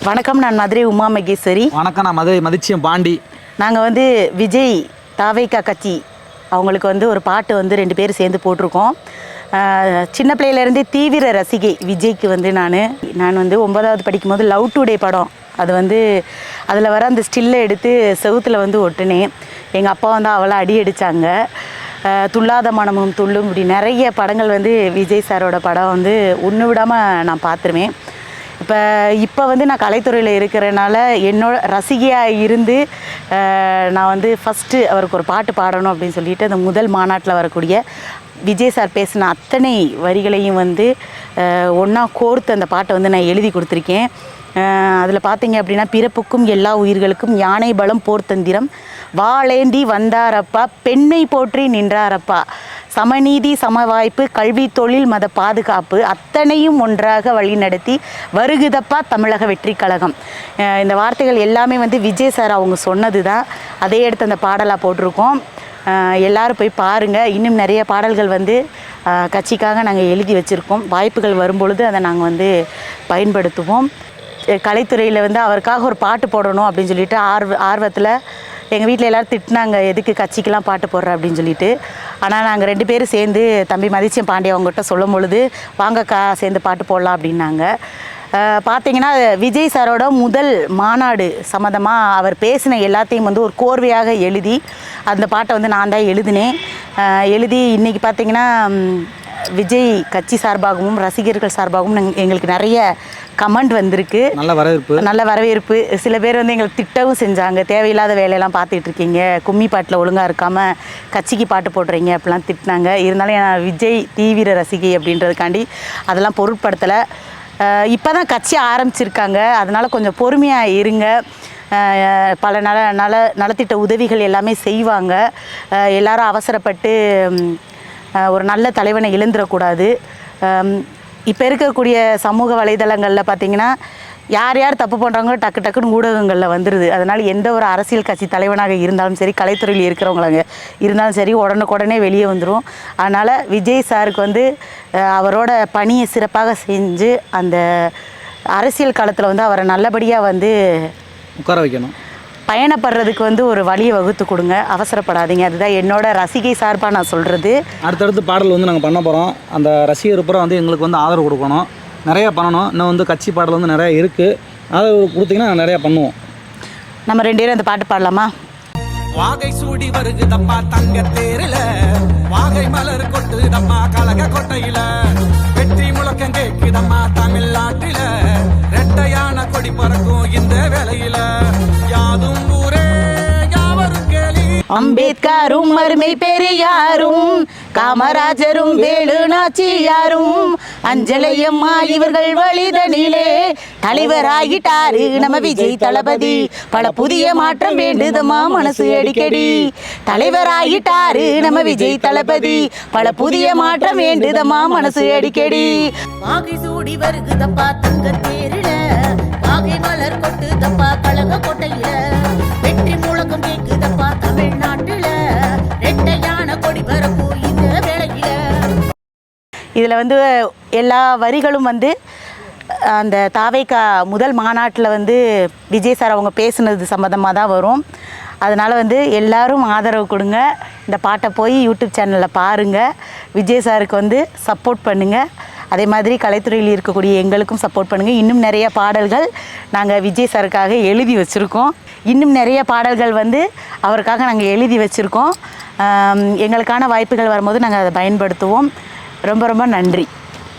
வணக்கம், நான் மதுரை உமா மகேஸ்வரி. வணக்கம், நான் மதுரை மதிச்சியம் பாண்டி. நாங்கள் விஜய் தாவேக்கா கட்சி அவங்களுக்கு ஒரு பாட்டு 2 பேர் சேர்ந்து போட்டிருக்கோம். சின்ன பிள்ளையிலேருந்தே தீவிர ரசிகை விஜய்க்கு. நான் 9வது படிக்கும்போது லவ் டுடே படம் அது அதில் வர அந்த ஸ்டில்லை எடுத்து செவுத்தில் ஒட்டினேன். எங்கள் அப்பா அவளை அடி அடித்தாங்க. துள்ளாத மனமும் துள்ளும், இப்படி நிறைய படங்கள் விஜய் சாரோட படம் ஒன்று விடாமல் நான் பார்த்துருவேன். இப்போ நான் கலைத்துறையில் இருக்கிறனால என்னோட ரசிகையாக இருந்து நான் ஃபஸ்ட்டு அவருக்கு ஒரு பாட்டு பாடணும் அப்படின்னு சொல்லிட்டு அந்த முதல் மாநாட்டில் வரக்கூடிய விஜய் சார் பேசின அத்தனை வரிகளையும் ஒன்றா கோர்த்து அந்த பாட்டை நான் எழுதி கொடுத்துருக்கேன். அதில் பார்த்தீங்க அப்படின்னா, பிறப்புக்கும் எல்லா உயிர்களுக்கும் யானை பலம் போர்த்தந்திரம் வாளேந்தி வந்தாரப்பா, பெண்ணை போற்றி நின்றாரப்பா, சமநீதி சமவாய்ப்பு கல்வி தொழில் மத பாதுகாப்பு அத்தனையும் ஒன்றாக வழிநடத்தி வருகுதப்பா தமிழக வெற்றி கழகம். இந்த வார்த்தைகள் எல்லாமே விஜய் சார் அவங்க சொன்னது தான். அதே எடுத்து அந்த பாடலாக போட்டிருக்கோம். எல்லோரும் போய் பாருங்கள். இன்னும் நிறைய பாடல்கள் கட்சிக்காக நாங்கள் எழுதி வச்சுருக்கோம். வாய்ப்புகள் வரும்பொழுது அதை நாங்கள் பயன்படுத்துவோம். கலைத்துறையில் அவருக்காக ஒரு பாட்டு போடணும் அப்படின்னு சொல்லிட்டு ஆர்வத்தில் எங்கள் வீட்டில் எல்லோரும் திட்டினாங்க, எதுக்கு கட்சிக்கெலாம் பாட்டு போடுற அப்படின்னு சொல்லிட்டு. ஆனால் நாங்கள் 2 பேரும் சேர்ந்து தம்பி மதிச்சியம் பாண்டி அவங்ககிட்ட சொல்லும் பொழுது, வாங்கக்கா சேர்ந்து பாட்டு போடலாம் அப்படின்னாங்க. பார்த்தீங்கன்னா, விஜய் சாரோட முதல் மாநாடு சம்மந்தமாக அவர் பேசின எல்லாத்தையும் ஒரு கோர்வையாக எழுதி அந்த பாட்டை நான் தான் எழுதினேன். எழுதி இன்றைக்கி பார்த்தீங்கன்னா, விஜய் கட்சி சார்பாகவும் ரசிகர்கள் சார்பாகவும் எங்களுக்கு நிறைய கமெண்ட் வந்திருக்கு. நல்ல வரவேற்பு. சில பேர் எங்களுக்கு திட்டவும் செஞ்சாங்க, தேவையில்லாத வேலையெல்லாம் பார்த்துட்டு இருக்கீங்க, கும்மி பாட்டில் ஒழுங்காக இருக்காமல் கட்சிக்கு பாட்டு போடுறீங்க அப்படிலாம் திட்டினாங்க. இருந்தாலும் நான் விஜய் தீவிர ரசிகை அப்படின்றதுக்காண்டி அதெல்லாம் பொருட்படுத்தலை. இப்போ தான் கட்சி ஆரம்பிச்சிருக்காங்க, அதனால் கொஞ்சம் பொறுமையாக இருங்க. பல நலத்திட்ட உதவிகள் எல்லாமே செய்வாங்க. எல்லாரும் அவசரப்பட்டு ஒரு நல்ல தலைவனை இழந்துடக்கூடாது. இப்போ இருக்கக்கூடிய சமூக வலைதளங்களில் பார்த்திங்கன்னா, யார் யார் தப்பு பண்ணுறாங்களோ டக்குன்னு ஊடகங்களில் வந்துடுது. அதனால் எந்த ஒரு அரசியல் கட்சி தலைவனாக இருந்தாலும் சரி, கலைத்துறையில் இருக்கிறவங்களாங்க இருந்தாலும் சரி, உடனுக்குடனே வெளியே வந்துடும். அதனால் விஜய் சாருக்கு அவரோட பணியை சிறப்பாக செஞ்சு அந்த அரசியல் காலத்தில் அவரை நல்லபடியாக உட்கார வைக்கணும், பயணப்படுறதுக்கு ஒரு வழியை வகுத்து கொடுங்க, அவசரப்படாதீங்க. அதுதான் என்னோட ரசிகை சார்பாக நான் சொல்கிறது. அடுத்தடுத்து பாடல் நாங்கள் பண்ண போகிறோம். அந்த ரசிகர் புறம் எங்களுக்கு ஆதரவு கொடுக்கணும், நிறையா பண்ணணும். இன்னும் கட்சி பாடல் நிறையா இருக்குது. ஆதரவு கொடுத்தீங்கன்னா நிறையா பண்ணுவோம். நம்ம 2 பேரும் அந்த பாட்டு பாடலாமா? வாகை சூடி வருகுதப்பா தங்க தேரில, வாகை மலர் கொட்டுதம்மா கலக கொட்டையில, வெற்றி முழக்கம் கேட்குதம்மா தமிழ்நாட்டில, ரெட்டையான கொடி பறக்கும் இந்த வேளையில, யாதும் ஊரே யாவரும் கேளி. அம்பேத்கரும் அருமை பெரியாரும் காமராஜரும் வேலு நாச்சியாரும் அஞ்சலையம்மா இவர்கள் வழிதனிலே தலைவராகிட்டாரு நம்ம விஜய் தளபதி. பல புதிய மாற்றம் வேண்டுதம்மா மனசு அடிக்கடி. தலைவராகிட்டாரு நம்ம விஜய் தளபதி, பல புதிய மாற்றம் வேண்டுதம்மா மனசு அடிக்கடி. வாகை சூடி வருகுதப்பா தங்க தேரில, வாகை மலர் கொட்டுதப்பா கழக கொட்டையில, வெற்றி முழக்கம் கேக்குதப்பா தமிழ்நாட்டுல, ரெட்டையான கொடி பரப்பு இந்த வேளையில. இதில் எல்லா வரிகளும் அந்த தாவேக்கா முதல் மாநாட்டில் விஜய் சார் அவங்க பேசுனது சம்மந்தமாக தான் வரும். அதனால் எல்லாரும் ஆதரவு கொடுங்க. இந்த பாட்டை போய் யூடியூப் சேனலில் பாருங்கள். விஜய் சாருக்கு சப்போர்ட் பண்ணுங்கள். அதே மாதிரி கலைத்துறையில் இருக்கக்கூடிய எங்களுக்கும் சப்போர்ட் பண்ணுங்கள். இன்னும் நிறைய பாடல்கள் நாங்கள் விஜய் சாருக்காக எழுதி வச்சுருக்கோம். இன்னும் நிறைய பாடல்கள் அவருக்காக நாங்கள் எழுதி வச்சுருக்கோம். எங்களுக்கான வாய்ப்புகள் வரும்போது நாங்கள் அதை பயன்படுத்துவோம். ரொம்ப ரொம்ப நன்றி.